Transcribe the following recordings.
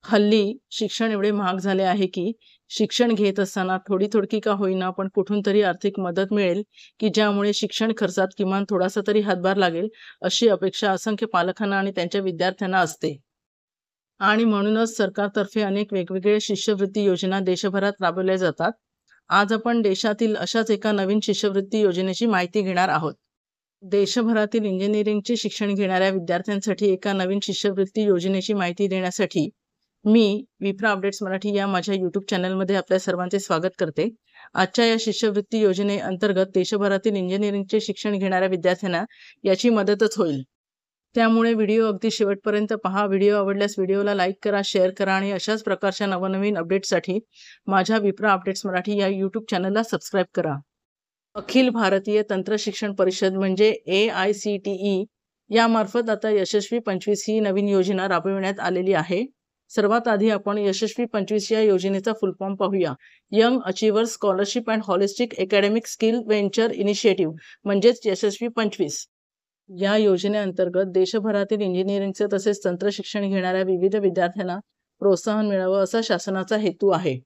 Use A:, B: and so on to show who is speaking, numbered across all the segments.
A: हल्ली शिक्षण एवढे महाग झाले आहे की शिक्षण घेत असताना थोडी का होईना पण कुठून तरी आर्थिक मदत मिळेल की ज्यामुळे शिक्षण खर्चात किमान थोडासा तरी हातभार लागेल अशी अपेक्षा असंख्य पालकांना आणि त्यांच्या विद्यार्थ्यांना असते. आणि म्हणूनच सरकारतर्फे अनेक वेगवेगळे शिष्यवृत्ती योजना देशभरात राबवल्या जातात. आज आपण देशातील अशाच एका नवीन शिष्यवृत्ती योजनेची माहिती घेणार आहोत. देशभरातील इंजिनिअरिंगचे शिक्षण घेणाऱ्या विद्यार्थ्यांसाठी एका नवीन शिष्यवृत्ती योजनेची माहिती देण्यासाठी मी विप्रा अपडेट्स मराठी या माझ्या यूट्यूब चॅनलमध्ये आपल्या सर्वांचे स्वागत करते. आजच्या या शिष्यवृत्ती योजनेअंतर्गत देशभरातील इंजिनिअरिंगचे शिक्षण घेणाऱ्या विद्यार्थ्यांना याची मदतच होईल. त्यामुळे व्हिडिओ अगदी शेवटपर्यंत पहा. व्हिडिओ आवडल्यास व्हिडिओला लाईक करा, शेअर करा आणि अशाच प्रकारच्या नवनवीन अपडेट्ससाठी माझ्या विप्रा अपडेट्स मराठी या यूट्यूब चॅनलला सबस्क्राईब करा. अखिल भारतीय तंत्र शिक्षण परिषद म्हणजे AICTE यामार्फत आता यशस्वी 25 ही नवीन योजना राबविण्यात आलेली आहे. सर्वात आधी आपण यशस्वी 25 या योजनेचा फुल फॉर्म पाहूया. Young achievers scholarship and holistic academic skill venture initiative म्हणजेच यशस्वी 25. या योजनेअंतर्गत देशभरातील इंजिनिअरिंगचे तसेच तंत्र शिक्षण घेणाऱ्या विविध विद्यार्थ्यांना प्रोत्साहन मिळावं असा शासनाचा हेतू आहे.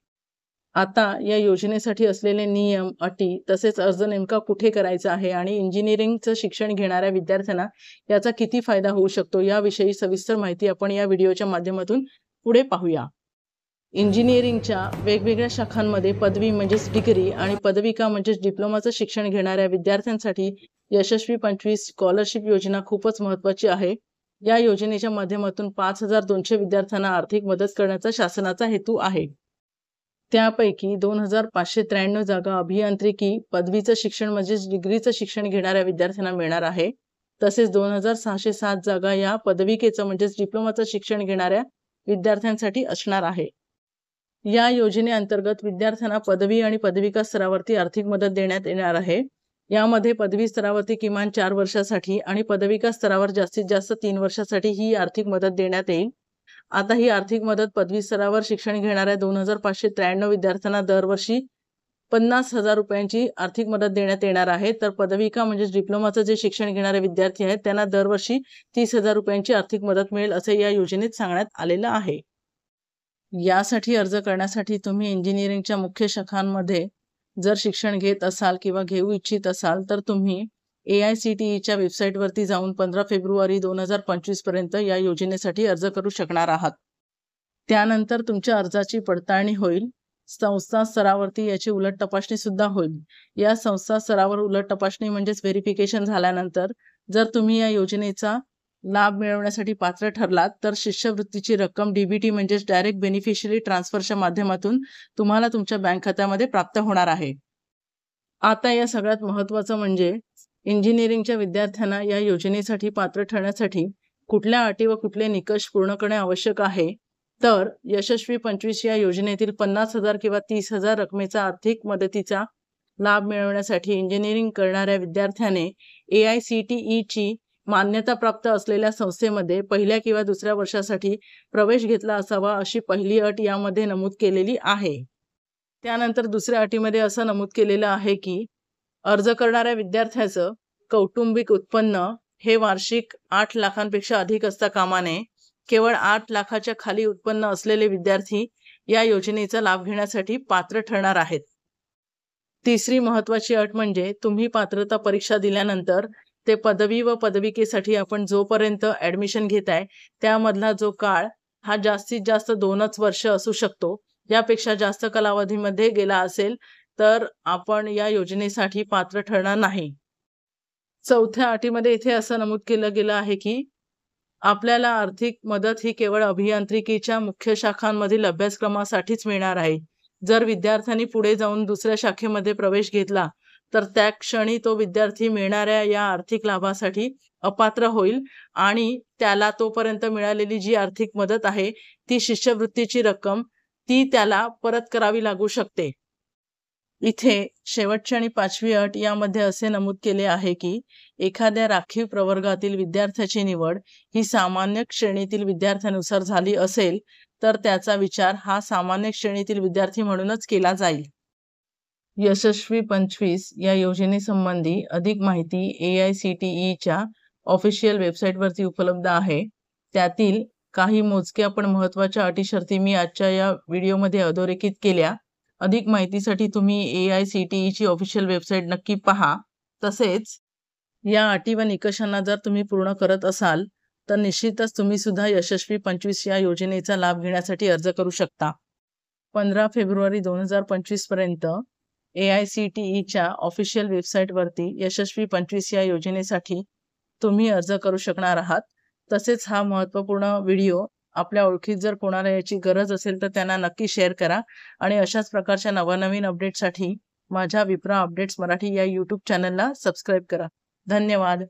A: आता या योजनेसाठी असलेले नियम, अटी तसेच अर्ज नेमका कुठे करायचा आहे आणि इंजिनिअरिंगचं शिक्षण घेणाऱ्या विद्यार्थ्यांना याचा किती फायदा होऊ शकतो याविषयी सविस्तर माहिती आपण या व्हिडिओच्या माध्यमातून पुढे पाहूया. इंजिनिअरिंगच्या वेगवेगळ्या शाखांमध्ये पदवी म्हणजेच डिग्री आणि पदविका म्हणजेच डिप्लोमाचं शिक्षण घेणाऱ्या विद्यार्थ्यांसाठी यशस्वी 25 स्कॉलरशिप योजना खूपच महत्त्वाची आहे. या योजनेच्या माध्यमातून 5200 विद्यार्थ्यांना आर्थिक मदत करण्याचा शासनाचा हेतू आहे. त्यापैकी 2593 जागा अभियांत्रिकी पदवीचं शिक्षण म्हणजेच डिग्रीचं शिक्षण घेणाऱ्या विद्यार्थ्यांना मिळणार आहे. तसेच 2607 जागा या पदविकेचं म्हणजेच डिप्लोमाचं शिक्षण घेणाऱ्या विद्यार्थ्यांसाठी असणार आहे. या योजनेअंतर्गत विद्यार्थ्यांना पदवी आणि पदविका स्तरावरती आर्थिक मदत देण्यात येणार आहे. यामध्ये पदवी स्तरावरती किमान 4 वर्षासाठी आणि पदविका स्तरावर जास्तीत जास्त 3 वर्षासाठी ही आर्थिक मदत देण्यात येईल. आता ही आर्थिक मदत पदवी स्तरावर शिक्षण घेणाऱ्या 2593 विद्यार्थ्यांना दरवर्षी 50,000 रुपयांची आर्थिक मदत देण्यात येणार आहे. तर पदविका म्हणजेच डिप्लोमाचं जे शिक्षण घेणारे विद्यार्थी आहेत त्यांना दरवर्षी 30,000 रुपयांची आर्थिक मदत मिळेल असे या योजनेत सांगण्यात आलेलं आहे. यासाठी अर्ज करण्यासाठी तुम्ही इंजिनिअरिंगच्या मुख्य शाखांमध्ये जर शिक्षण घेत असाल किंवा घेऊ इच्छित असाल तर तुम्ही AICTEच्या वेबसाईटवरती जाऊन 15 फेब्रुवारी 2025 पर्यंत या योजनेसाठी अर्ज करू शकणार आहात. त्यानंतर तुमच्या अर्जाची पडताळणी होईल. संस्था स्तरावरती याची उलट तपासणी सुद्धा होईल. या संस्था स्तरावर उलट तपासणी म्हणजेच व्हेरिफिकेशन झाल्यानंतर जर तुम्ही या योजनेचा लाभ मिळवण्यासाठी पात्र ठरलात तर शिष्यवृत्तीची रक्कम DBT म्हणजेच डायरेक्ट बेनिफिशियरी ट्रान्सफरच्या माध्यमातून तुम्हाला तुमच्या बँक खात्यामध्ये प्राप्त होणार आहे. आता या सगळ्यात महत्त्वाचं म्हणजे इंजिनिअरिंगच्या विद्यार्थ्यांना या योजनेसाठी पात्र ठरण्यासाठी कुठल्या अटी व कुठले निकष पूर्ण करणे आवश्यक आहे. तर यशस्वी 25 या योजनेतील 50,000 किंवा 30,000 रकमेचा आर्थिक मदतीचा लाभ मिळवण्यासाठी इंजिनिअरिंग करणाऱ्या विद्यार्थ्याने AICTEची मान्यताप्राप्त असलेल्या संस्थेमध्ये पहिल्या किंवा दुसऱ्या वर्षासाठी प्रवेश घेतला असावा अशी पहिली अट यामध्ये नमूद केलेली आहे. त्यानंतर दुसऱ्या अटीमध्ये असं नमूद केलेलं आहे की अर्ज करणाऱ्या विद्यार्थ्याचं कौटुंबिक उत्पन्न हे वार्षिक 8 लाखांपेक्षा अधिक असता कामा नये. केवळ 8 लाखाच्या खाली उत्पन्न असलेले विद्यार्थी या योजनेचा लाभ घेण्यासाठी पात्र ठरणार आहेत. तिसरी महत्त्वाची अट म्हणजे तुम्ही पात्रता परीक्षा दिल्यानंतर ते पदवी व पदविकेसाठी आपण जोपर्यंत ॲडमिशन घेताय त्यामधला जो काळ हा जास्तीत जास्त 2च वर्ष असू शकतो. यापेक्षा जास्त कालावधीमध्ये गेला असेल तर आपण या योजनेसाठी पात्र ठरणार नाही. चौथ्या अटीमध्ये इथे असं नमूद केलं गेलं आहे की आपल्याला आर्थिक मदत ही केवळ अभियांत्रिकीच्या मुख्य शाखांमधील अभ्यासक्रमासाठीच मिळणार आहे. जर विद्यार्थ्यांनी पुढे जाऊन दुसऱ्या शाखेमध्ये प्रवेश घेतला तर त्या क्षणी तो विद्यार्थी मिळणाऱ्या या आर्थिक लाभासाठी अपात्र होईल आणि त्याला तोपर्यंत मिळालेली जी आर्थिक मदत आहे ती शिष्यवृत्तीची रक्कम ती त्याला परत करावी लागू शकते. इथे शेवटची आणि 5वी अट यामध्ये असे नमूद केले आहे की एखाद्या राखीव प्रवर्गातील विद्यार्थ्याची निवड ही सामान्य श्रेणीतील विद्यार्थ्यानुसार झाली असेल तर त्याचा विचार हा सामान्य श्रेणीतील विद्यार्थी म्हणूनच केला जाईल. यशस्वी 25 या योजनेसंबंधी अधिक माहिती AICTEच्या ऑफिशियल वेबसाईटवरती उपलब्ध आहे. त्यातील काही मोजक्या पण महत्त्वाच्या अटी शर्ती मी आजच्या या व्हिडिओमध्ये अधोरेखित केल्या. अधिक माहितीसाठी तुम्ही AICTEची ऑफिशियल वेबसाईट नक्की पहा. तसेच या अटी व निकषांना जर तुम्ही पूर्ण करत असाल तर निश्चितच तुम्ही सुद्धा यशस्वी 25 या योजनेचा लाभ घेण्यासाठी अर्ज करू शकता. 15 फेब्रुवारी 2025 पर्यंत AICTEच्या ऑफिशियल वेबसाईटवरती यशस्वी 25 या योजनेसाठी तुम्ही अर्ज करू शकणार आहात. तसेच हा महत्त्वपूर्ण व्हिडिओ आपल्या ओळखीत जर कोणाला याची गरज असेल तर त्यांना नक्की शेअर करा आणि अशाच प्रकारच्या नवनवीन अपडेट्ससाठी माझ्या विप्रा अपडेट्स मराठी या YouTube चॅनलला सबस्क्राईब करा. धन्यवाद.